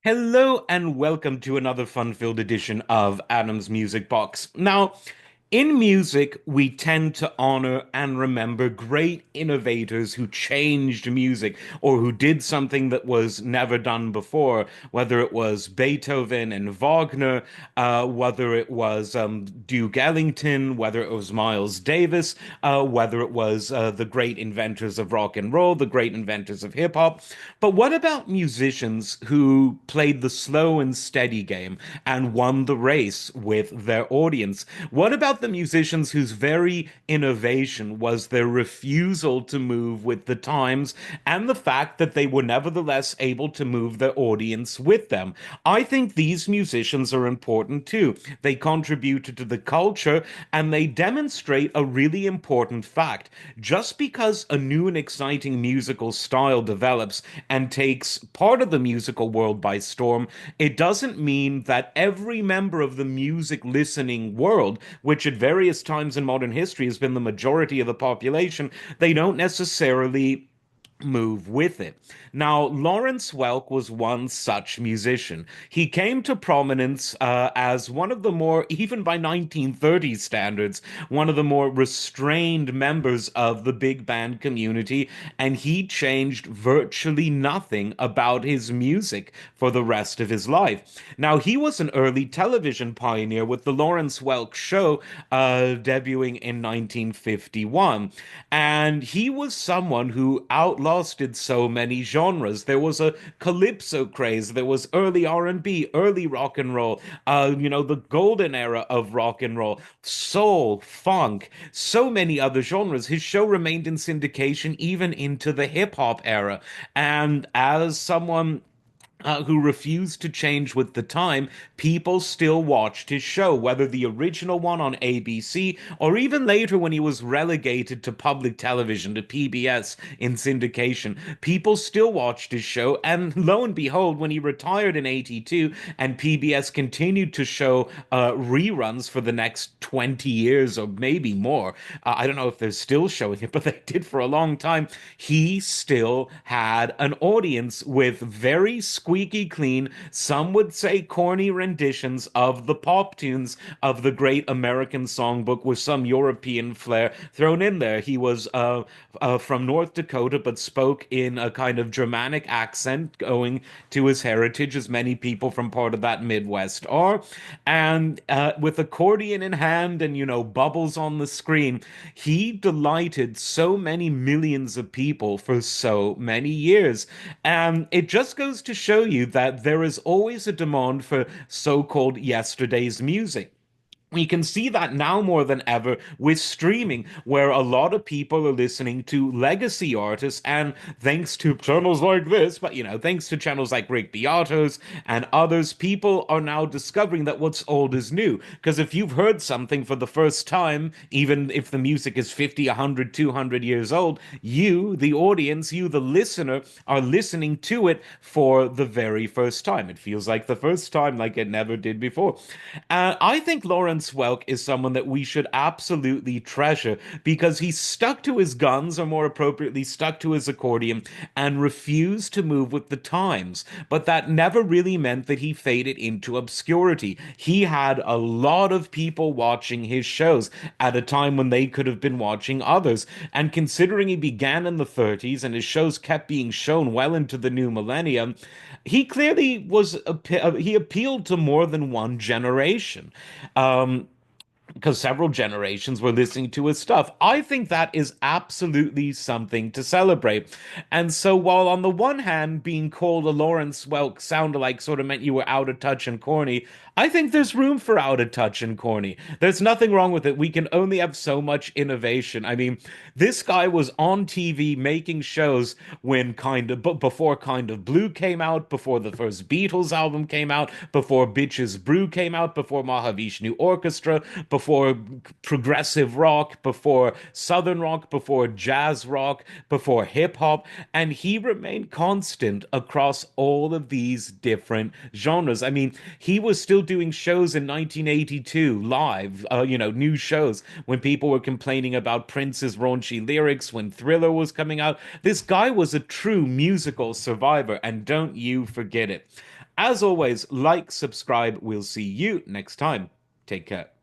Hello and welcome to another fun-filled edition of Adam's Music Box. Now, in music, we tend to honor and remember great innovators who changed music or who did something that was never done before, whether it was Beethoven and Wagner, whether it was Duke Ellington, whether it was Miles Davis, whether it was the great inventors of rock and roll, the great inventors of hip hop. But what about musicians who played the slow and steady game and won the race with their audience? What about the musicians whose very innovation was their refusal to move with the times and the fact that they were nevertheless able to move their audience with them? I think these musicians are important too. They contributed to the culture and they demonstrate a really important fact. Just because a new and exciting musical style develops and takes part of the musical world by storm, it doesn't mean that every member of the music listening world, which at various times in modern history has been the majority of the population, they don't necessarily move with it. Now, Lawrence Welk was one such musician. He came to prominence as one of the more, even by 1930s standards, one of the more restrained members of the big band community, and he changed virtually nothing about his music for the rest of his life. Now, he was an early television pioneer with the Lawrence Welk Show debuting in 1951, and he was someone who outlasted so many genres. There was a calypso craze, there was early R&B, early rock and roll, the golden era of rock and roll, soul, funk, so many other genres. His show remained in syndication even into the hip hop era. And as someone who refused to change with the time, people still watched his show, whether the original one on ABC or even later when he was relegated to public television, to PBS in syndication. People still watched his show, and lo and behold, when he retired in 82 and PBS continued to show reruns for the next 20 years or maybe more, I don't know if they're still showing it, but they did for a long time, he still had an audience with very squeaky clean, some would say corny renditions of the pop tunes of the great American songbook with some European flair thrown in there. He was from North Dakota, but spoke in a kind of Germanic accent, going to his heritage, as many people from part of that Midwest are. And with accordion in hand and, bubbles on the screen, he delighted so many millions of people for so many years. And it just goes to show you that there is always a demand for so-called yesterday's music. We can see that now more than ever with streaming, where a lot of people are listening to legacy artists, and thanks to channels like this, but thanks to channels like Rick Beatos and others, people are now discovering that what's old is new. Because if you've heard something for the first time, even if the music is 50, 100, 200 years old, you, the audience, you, the listener, are listening to it for the very first time. It feels like the first time, like it never did before. I think Lawrence Welk is someone that we should absolutely treasure because he stuck to his guns, or more appropriately, stuck to his accordion and refused to move with the times. But that never really meant that he faded into obscurity. He had a lot of people watching his shows at a time when they could have been watching others. And considering he began in the 30s and his shows kept being shown well into the new millennium, he clearly he appealed to more than one generation. Um, because several generations were listening to his stuff. I think that is absolutely something to celebrate. And so, while on the one hand, being called a Lawrence Welk sound-alike sort of meant you were out of touch and corny, I think there's room for out of touch and corny. There's nothing wrong with it. We can only have so much innovation. I mean, this guy was on TV making shows when before Kind of Blue came out, before the first Beatles album came out, before Bitches Brew came out, before Mahavishnu Orchestra, before progressive rock, before southern rock, before jazz rock, before hip hop, and he remained constant across all of these different genres. I mean, he was still doing shows in 1982 live, new shows when people were complaining about Prince's raunchy lyrics, when Thriller was coming out. This guy was a true musical survivor, and don't you forget it. As always, like, subscribe. We'll see you next time. Take care.